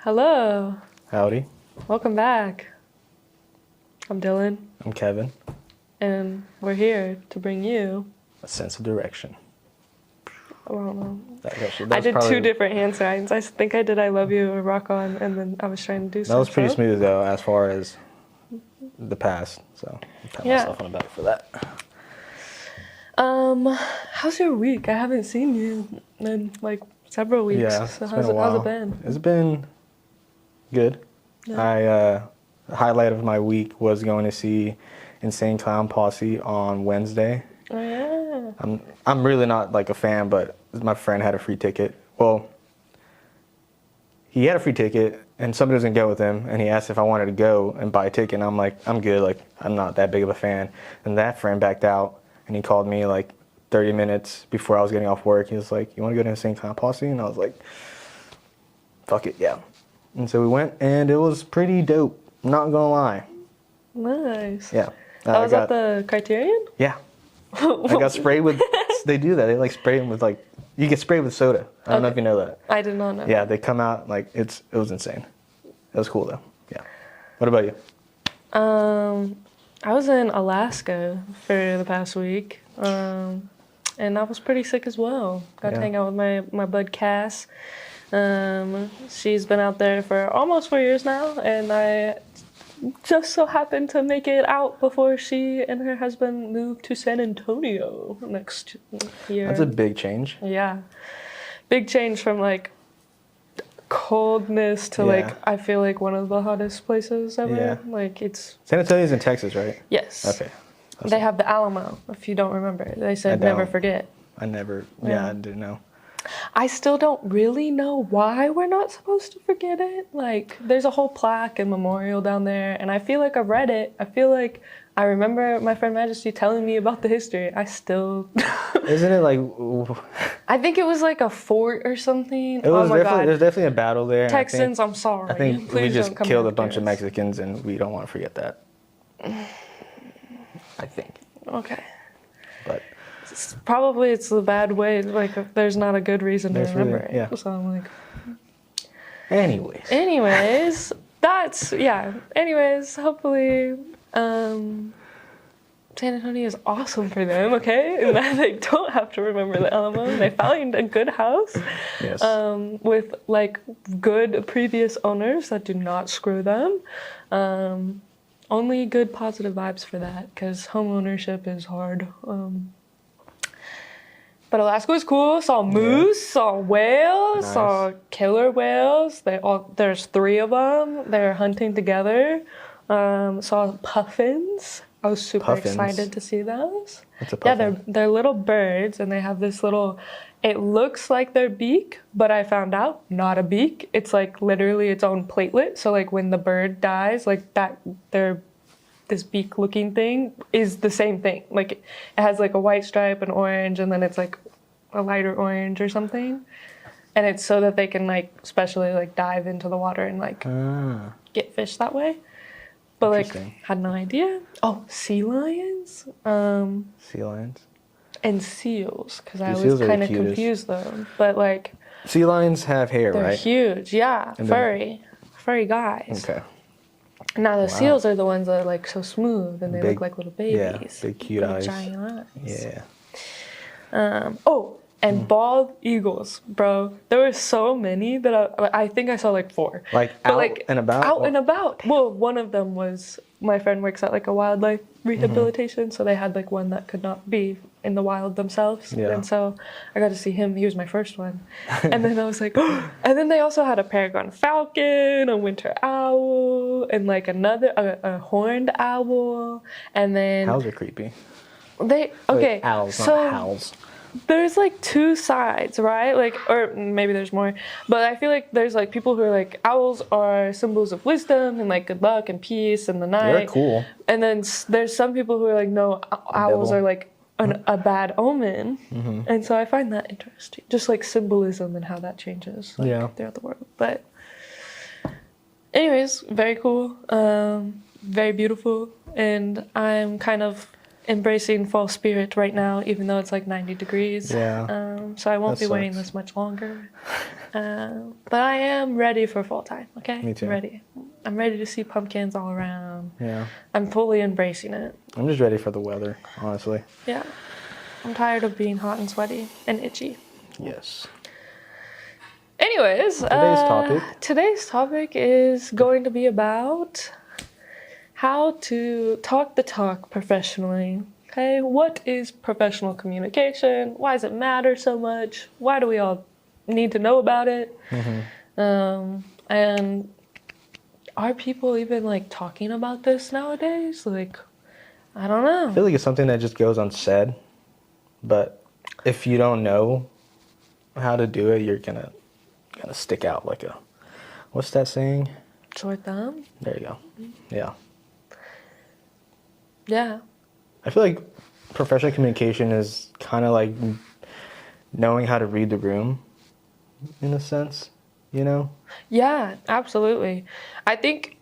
Hello. Howdy. Welcome back. I'm Dylan. I'm Kevin. And we're here to bring you A sense of direction. I don't know. I did two different hand signs. I think I did I love you or rock on, and then I was trying to do something. That was pretty smooth though, as far as the past. So I'm patting myself on the back for that. How's your week? I haven't seen you in like several weeks. Yeah, So it's been a while. how's it been? It's been good. Yeah. The highlight of my week was going to see Insane Clown Posse on Wednesday. Oh yeah. I'm really not like a fan, but my friend had a free ticket. Well, he had a free ticket and somebody was gonna go with him, and he asked if I wanted to go and buy a ticket, and I'm like, I'm good, like I'm not that big of a fan. And that friend backed out, and he called me like 30 minutes before I was getting off work. He was like, you want to go to Insane Clown Posse? And I was like, fuck it, yeah. And so we went, and it was pretty dope. I'm not gonna lie. Nice. Yeah. That was at the Criterion? Yeah. I got sprayed with. They do that. They like spray them with like. You get sprayed with soda. I don't know if you know that. I did not know. Yeah, they come out like it was insane. It was cool though. Yeah. What about you? I was in Alaska for the past week, and I was pretty sick as well. Got to hang out with my bud Cass. She's been out there for almost 4 years now, and I just so happened to make it out before she and her husband moved to San Antonio next year. That's a big change. Yeah. Big change from like coldness to like, I feel like one of the hottest places ever. Yeah. Like it's... San Antonio's in Texas, right? Yes. Okay. They have the Alamo, if you don't remember. They said never forget. I never, I didn't know. I still don't really know why we're not supposed to forget it. Like, there's a whole plaque and memorial down there, and I feel like I've read it. I feel like I remember my friend Majesty telling me about the history. I still... Isn't it like... I think it was like a fort or something. It was oh my God. There's definitely a battle there. Texans, I'm sorry. I think Please we just don't come killed a after bunch of us. Mexicans, and we don't want to forget that. I think. Okay. But... Probably it's the bad way. Like, there's not a good reason to remember it. Yeah. So I'm like... Anyways, that's... Yeah. Anyways, hopefully... San Antonio is awesome for them, okay? And that they don't have to remember the Alamo. They found a good house. Yes. With, like, good previous owners that do not screw them. Only good positive vibes for that, because home ownership is hard. But Alaska was cool. Saw moose, saw whales, saw killer whales. There's 3 of them. They're hunting together. Saw puffins. I was super excited to see those. What's a puffin? Yeah, they're little birds, and they have this little... It looks like their beak, but I found out not a beak. It's like literally its own platelet. So like when the bird dies, like that, this beak-looking thing is the same thing. Like it has like a white stripe, an orange, and then it's like a lighter orange or something. And it's so that they can like especially like dive into the water and like get fish that way. But like had no idea. Oh, sea lions. Sea lions. And seals, because I Seals was kind of confused though. But like sea lions have hair, they're right? huge, yeah, And furry guys. Okay. Now the seals are the ones that are like so smooth and they Big, look like little babies. Yeah, big cute eyes. Giant eyes. Yeah. And bald eagles, bro. There were so many that I think I saw like 4. Like out and about? Out and about. Well, one of them was, my friend works at like a wildlife rehabilitation, so they had like one that could not be in the wild themselves. Yeah. And so I got to see him. He was my first one. And then I was like, oh. And then they also had a peregrine falcon, a winter owl, and like a horned owl. And then... Owls are creepy. Owls, not howls. There's like 2 sides, right? Like, or maybe there's more, but I feel like there's like people who are like, owls are symbols of wisdom and like good luck and peace in the night. They're cool. And then there's some people who are like, no, owls are like a bad omen. And so I find that interesting, just like symbolism and how that changes throughout the world. But anyways, very cool, very beautiful, and I'm kind of embracing fall spirit right now, even though it's like 90 degrees. Yeah. So I won't That be wearing sucks. this much longer. But I am ready for fall time, okay? Me too. I'm ready. I'm ready to see pumpkins all around. Yeah. I'm fully embracing it. I'm just ready for the weather, honestly. Yeah. I'm tired of being hot and sweaty and itchy. Yes. Anyways, today's topic is going to be about how to talk the talk professionally. Okay, what is professional communication? Why does it matter so much? Why do we all need to know about it? And are people even like talking about this nowadays? Like, I don't know. I feel like it's something that just goes unsaid, but if you don't know how to do it, you're gonna stick out like a, what's that saying? Sore thumb? There you go. Yeah. Yeah. I feel like professional communication is kind of like knowing how to read the room, in a sense, you know? Yeah, absolutely. I think,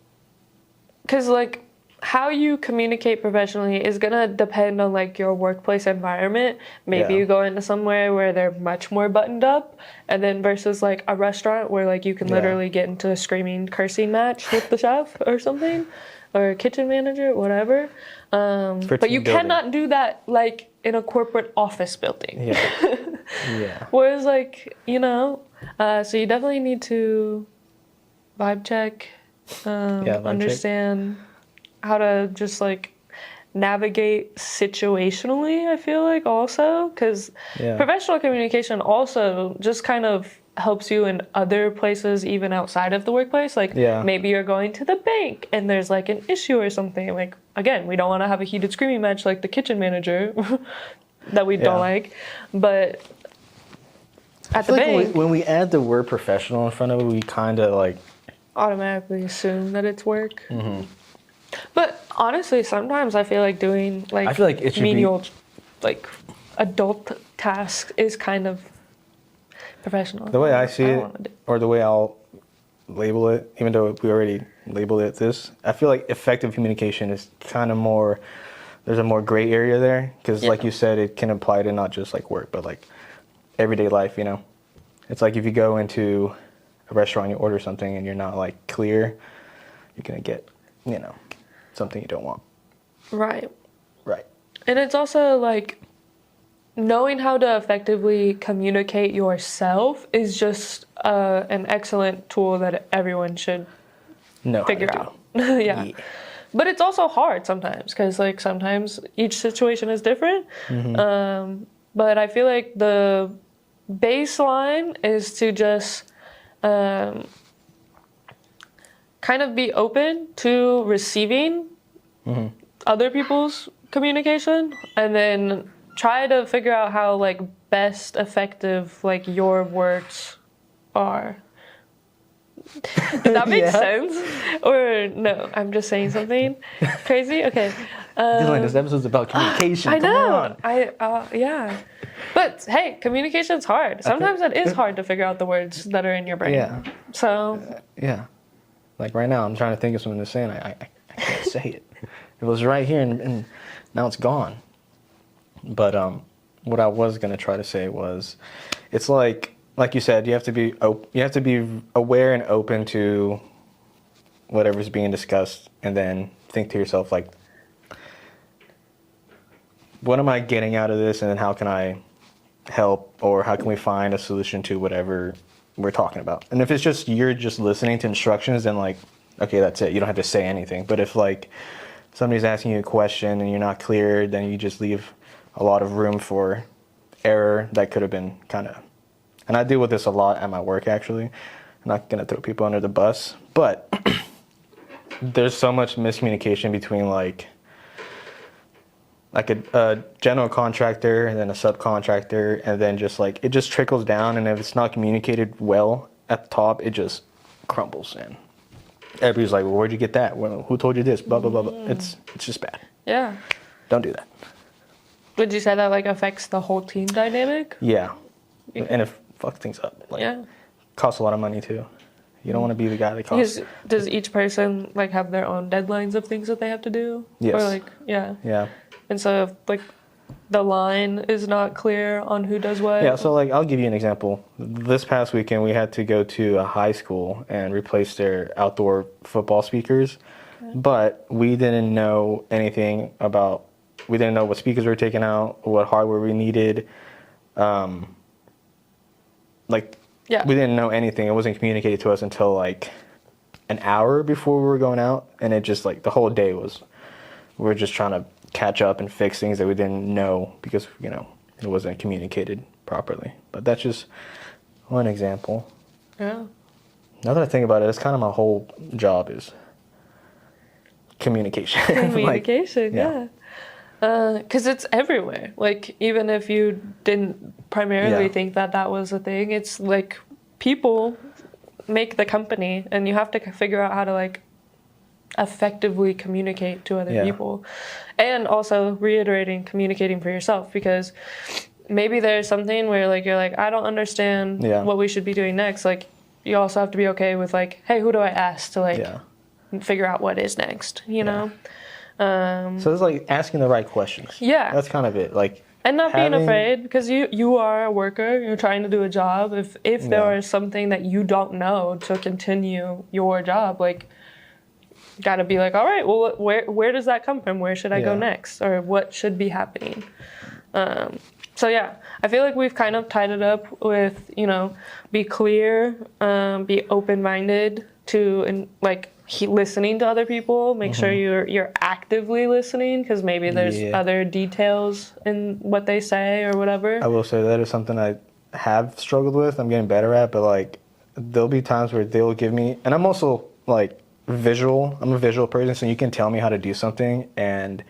because like how you communicate professionally is gonna depend on like your workplace environment. Maybe Yeah. you go into somewhere where they're much more buttoned up, and then versus like a restaurant where like you can Yeah. literally get into a screaming cursing match with the chef or something, or a kitchen manager, whatever. For But you team building. cannot do that like in a corporate office building. Yeah. Yeah. Whereas like, so you definitely need to vibe check, vibe check. understand how to just like navigate situationally, I feel like also, because Yeah. professional communication also just kind of helps you in other places even outside of the workplace. Like Yeah. maybe you're going to the bank and there's like an issue or something. Like again, we don't want to have a heated screaming match like the kitchen manager that we Yeah. don't like, but I at the feel like bank when we add the word professional in front of it, we kind of like, automatically assume that it's work. But honestly, sometimes I feel like doing like I feel like it should be- menial, like adult tasks is kind of professional. the way I see don't it, wanna do- or the way I'll label it, even though we already labeled it this, I feel like effective communication is kind of more, there's a more gray area there, because like Yeah. you said, it can apply to not just like work, but like everyday life, you know? It's like if you go into a restaurant, you order something and you're not like clear, you're going to get, something you don't want. Right. Right. And it's also like knowing how to effectively communicate yourself is just an excellent tool that everyone should No. figure out. Yeah. But it's also hard sometimes because like sometimes each situation is different. But I feel like the baseline is to just kind of be open to receiving other people's communication, and then try to figure out how like best effective like your words are. Did that make Yeah. sense? Or no, I'm just saying something crazy? Okay. Dylan, this episode's about communication. I Come know. on. Yeah. But hey, communication's hard. Sometimes it is hard to figure out the words that are in your brain. Yeah. So, Yeah. Like right now, I'm trying to think of something to say, and I can't say it. It was right here, and now it's gone. But what I was gonna try to say was, it's like you said, you have to be aware and open to whatever's being discussed, and then think to yourself like, what am I getting out of this, and then how can I help, or how can we find a solution to whatever we're talking about? And if it's just you're just listening to instructions, then like, okay, that's it. You don't have to say anything. But if like somebody's asking you a question and you're not clear, then you just leave a lot of room for error that could have been kind of. And I deal with this a lot at my work, actually. I'm not gonna throw people under the bus, but there's so much miscommunication between like a general contractor and then a subcontractor, and then just like it just trickles down, and if it's not communicated well at the top, it just crumbles, and everybody's like, well, where'd you get that? Well, who told you this? Blah blah blah blah. It's just bad. yeah. Don't do that. Would you say that like affects the whole team dynamic? Yeah, and it fucks things up. Like, Yeah. costs a lot of money too. You don't want to be the guy that costs. Because does each person like have their own deadlines of things that they have to do? Yes. Or like, yeah. Yeah. instead of like the line is not clear on who does what. Yeah, so like I'll give you an example. This past weekend we had to go to a high school and replace their outdoor football speakers. Okay. But we didn't know anything about, we didn't know what speakers were taking out, what hardware we needed. We didn't know anything. It wasn't communicated to us until like an hour before we were going out, and it just like the whole day was, we were just trying to catch up and fix things that we didn't know because, you know, it wasn't communicated properly. But that's just one example. Yeah. Now that I think about it, it's kind of my whole job is communication. Communication, yeah. Because it's everywhere. Like, even if you didn't primarily think that that was a thing, it's like people make the company, and you have to figure out how to like effectively communicate to other people. And also reiterating, communicating for yourself, because maybe there's something where like you're like, I don't understand what we should be doing next. Like, you also have to be okay with like, hey, who do I ask to like figure out what is next, you know? So it's like asking the right questions. Yeah. That's kind of it. Like, and not being afraid, because you are a worker, you're trying to do a job. If there is something that you don't know to continue your job, like, gotta be like, all right, well, where does that come from? Where should I go next? Or what should be happening? So yeah, I feel like we've kind of tied it up with, you know, be clear, be open-minded to, and like, listening to other people, make sure you're actively listening, because maybe there's other details in what they say or whatever. I will say that is something I have struggled with. I'm getting better at, but like there'll be times where they'll give me, and I'm also like visual. I'm a visual person, so you can tell me how to do something, and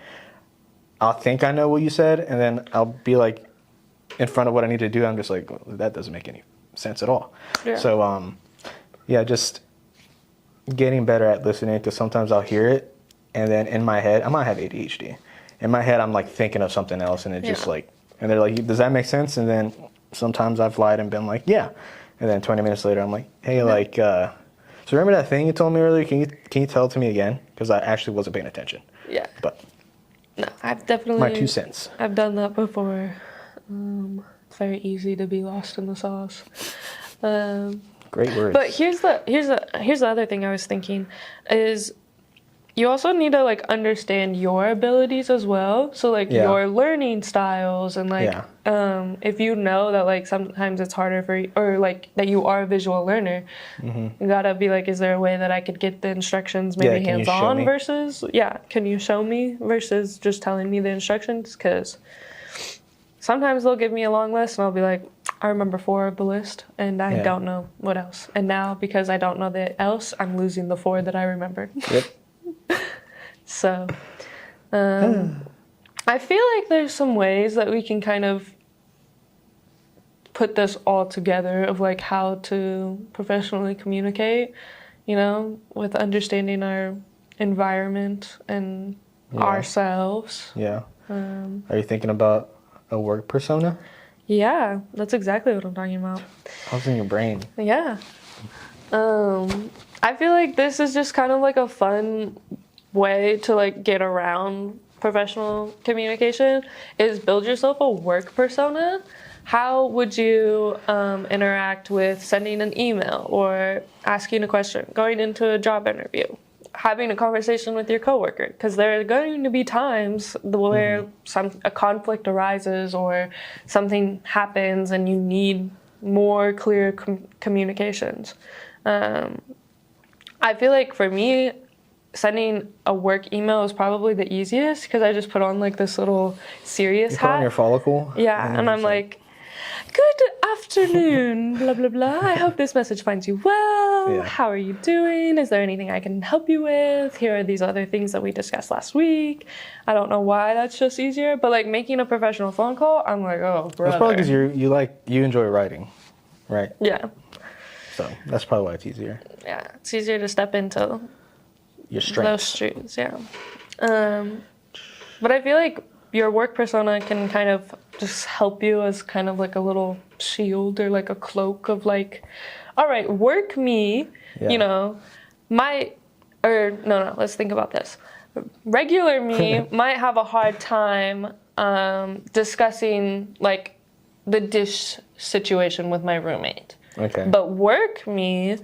I'll think I know what you said, and then I'll be like in front of what I need to do. I'm just like, well, that doesn't make any sense at all. Yeah. So just getting better at listening, because sometimes I'll hear it, and then in my head, I might have ADHD. In my head, I'm like thinking of something else, and it just like, and they're like, does that make sense? And then sometimes I've lied and been like, yeah. And then 20 minutes later, I'm like, hey, like, so remember that thing you told me earlier? Can you tell it to me again? Because I actually wasn't paying attention. Yeah. But no, I've definitely, my 2 cents. I've done that before. It's very easy to be lost in the sauce. Great words. But here's the other thing I was thinking is you also need to like understand your abilities as well. So like your learning styles, and like if you know that like sometimes it's harder for you, or like that you are a visual learner, you gotta be like, is there a way that I could get the instructions maybe hands-on versus can you show me versus just telling me the instructions? Because sometimes they'll give me a long list and I'll be like, I remember 4 of the list, and I don't know what else. And now, because I don't know the else, I'm losing the 4 that I remembered. Yep. So, I feel like there's some ways that we can kind of put this all together of like how to professionally communicate, you know, with understanding our environment and ourselves. Yeah. Are you thinking about a work persona? Yeah, that's exactly what I'm talking about. How's in your brain? Yeah. I feel like this is just kind of like a fun way to like get around professional communication, is build yourself a work persona. How would you interact with sending an email or asking a question, going into a job interview, having a conversation with your coworker? Because there are going to be times where a conflict arises or something happens and you need more clear communications. I feel like for me, sending a work email is probably the easiest, because I just put on like this little serious hat. You put on your follicle? Yeah, and I'm like, good afternoon, blah, blah, blah. I hope this message finds you well. Yeah. How are you doing? Is there anything I can help you with? Here are these other things that we discussed last week. I don't know why that's just easier, but like making a professional phone call, I'm like, oh, brother. That's probably because you enjoy writing, right? Yeah. So that's probably why it's easier. Yeah, it's easier to step into your strengths. Those strengths, yeah. But I feel like your work persona can kind of just help you as kind of like a little shield or like a cloak of like, all right, work me, you know, let's think about this. regular me might have a hard time discussing like the dish situation with my roommate. Okay. But work me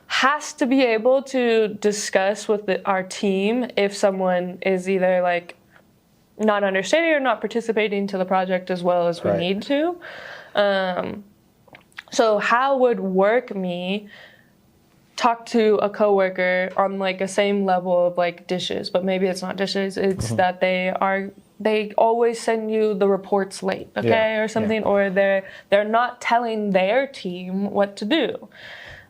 has to be able to discuss with our team if someone is either like not understanding or not participating to the project as well as we need to. So how would work me talk to a coworker on like a same level of like dishes, but maybe it's not dishes, it's that they always send you the reports late, okay, or something, or they're not telling their team what to do.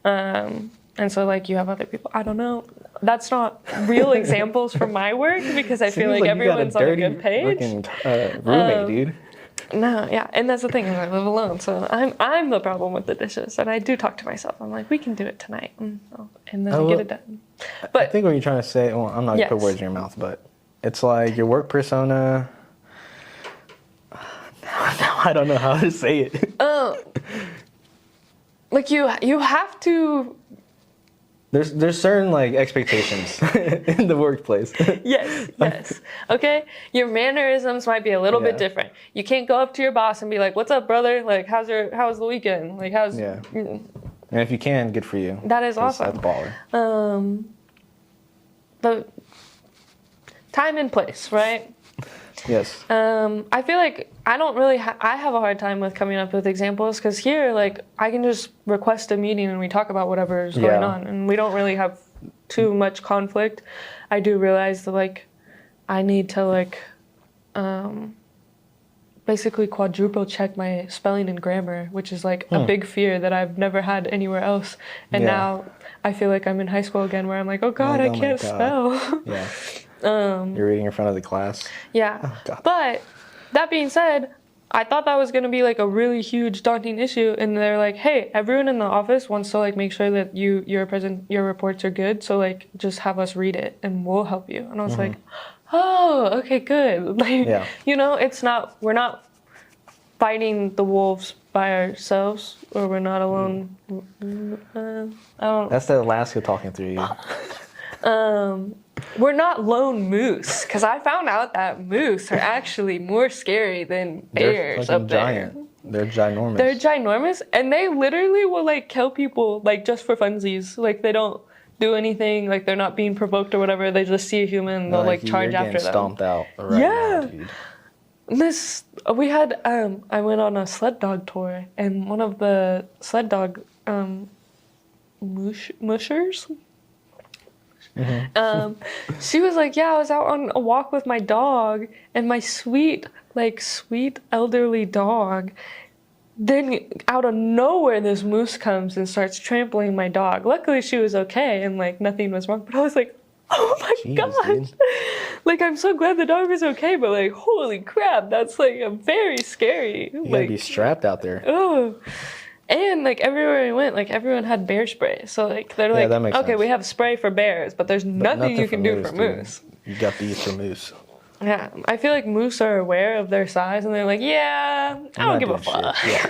And so like you have other people, I don't know. That's not real examples from my work because I feel like everyone's on a good page. Roommate, dude. No, yeah, and that's the thing. I live alone, so I'm the problem with the dishes, and I do talk to myself. I'm like, we can do it tonight, and then I get it done. But I think what you're trying to say, well, I'm not gonna put words in your mouth, but it's like your work persona. Now I don't know how to say it. Like you have to. There's certain like expectations in the workplace. Yes. Okay, your mannerisms might be a little bit different. You can't go up to your boss and be like, "What's up, brother? Like, how's the weekend? Like, how's?" Yeah. And if you can, good for you. That is awesome. That's baller. But time and place, right? Yes. I feel like I don't really. I have a hard time with coming up with examples because here, like, I can just request a meeting and we talk about whatever is going on, and we don't really have too much conflict. I do realize that like I need to like basically quadruple check my spelling and grammar, which is like a big fear that I've never had anywhere else. And now I feel like I'm in high school again, where I'm like, oh God, I can't spell. Yeah. You're reading in front of the class. Yeah. Oh, but that being said, I thought that was going to be like a really huge daunting issue, and they're like, hey, everyone in the office wants to like make sure that your reports are good, so like just have us read it and we'll help you. And I was like, oh, okay, good. Like, you know, we're not fighting the wolves by ourselves, or we're not alone. I don't. That's the Alaska talking through you. We're not lone moose, because I found out that moose are actually more scary than bears up there. Giant. They're ginormous. They're ginormous, and they literally will like kill people like just for funsies. Like they don't do anything. Like they're not being provoked or whatever. They just see a human, they'll like charge after them. Stomped out. Right now, dude. We had I went on a sled dog tour, and one of the sled dog mushers. She was like, yeah, I was out on a walk with my dog, and my sweet elderly dog, then out of nowhere this moose comes and starts trampling my dog. Luckily she was okay and like nothing was wrong, but I was like, oh my gosh, dude. Like I'm so glad the dog was okay, but like holy crap, that's like a very scary. You gotta be strapped out there. Oh. And like everywhere we went, like everyone had bear spray. So like they're like, okay, we have spray for bears, but there's nothing you can do for moose. You got these for moose. Yeah, I feel like moose are aware of their size, and they're like, yeah, I don't give a fuck. Yeah.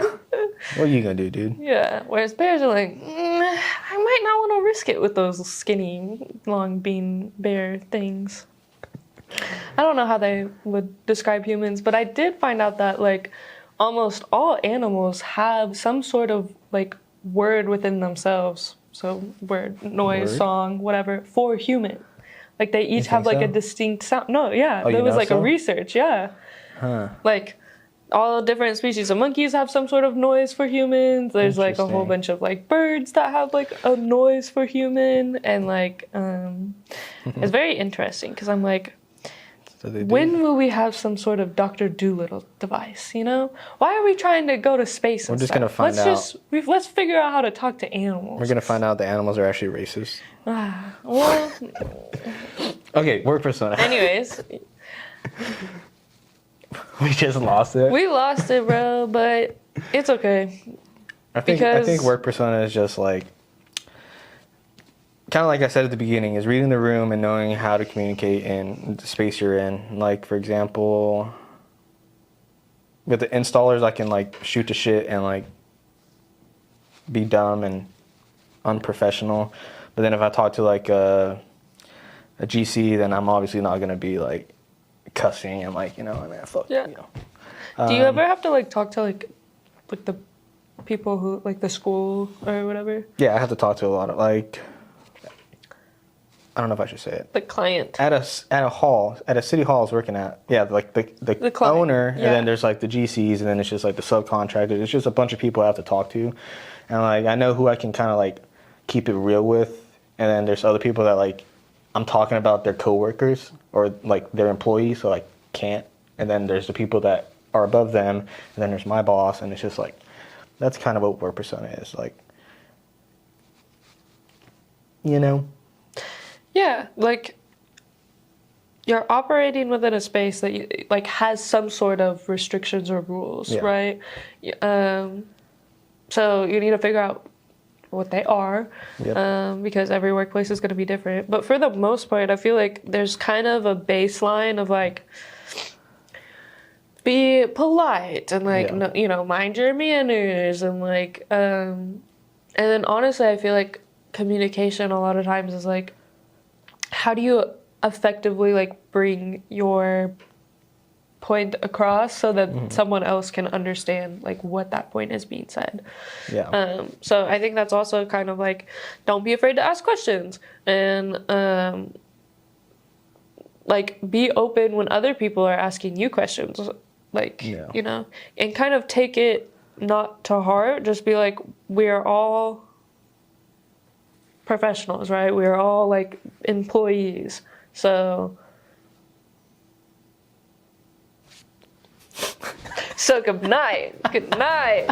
What are you gonna do, dude? Yeah. Whereas bears are like, I might not want to risk it with those skinny, long bean bear things. I don't know how they would describe humans, but I did find out that like almost all animals have some sort of like word within themselves. So word, noise, song, whatever, for human. Like they each have like a distinct sound. No, yeah, there was like a research, like all different species of monkeys have some sort of noise for humans. There's like a whole bunch of like birds that have like a noise for human, and like it's very interesting because I'm like, when will we have some sort of Dr. Dolittle device, you know? Why are we trying to go to space and We're just going to find out. Let's figure out how to talk to animals. We're going to find out the animals are actually racist. Well... Okay, work persona. Anyways. We just lost it. We lost it, bro, but it's okay. I think work persona is just like... kind of like I said at the beginning, is reading the room and knowing how to communicate in the space you're in. Like, for example, with the installers, I can, like, shoot to shit and, like, be dumb and unprofessional. But then if I talk to, like, a GC, then I'm obviously not gonna be like cussing and like, man, fuck, Yeah. Do you ever have to like talk to like the people who like the school or whatever? Yeah, I have to talk to a lot of like, I don't know if I should say it. The client. At a city hall I was working at, yeah, like the client, owner, yeah. and then there's like the GCs, and then it's just like the subcontractors. It's just a bunch of people I have to talk to, and like I know who I can kind of like keep it real with, and then there's other people that like I'm talking about their coworkers or like their employees, so I can't. And then there's the people that are above them, and then there's my boss, and it's just like that's kind of what work persona is like, Yeah, like you're operating within a space that you, like has some sort of restrictions or rules, Yeah. right? So you need to figure out what they are, Yep. because every workplace is going to be different. But for the most part, I feel like there's kind of a baseline of like be polite and like mind your manners and like and then honestly, I feel like communication a lot of times is like, how do you effectively like bring your point across so that someone else can understand like what that point is being said. Yeah. So I think that's also kind of like, don't be afraid to ask questions and like be open when other people are asking you questions, like and kind of take it not to heart, just be like, we are all professionals, right? We are all like employees. So good night. Good night.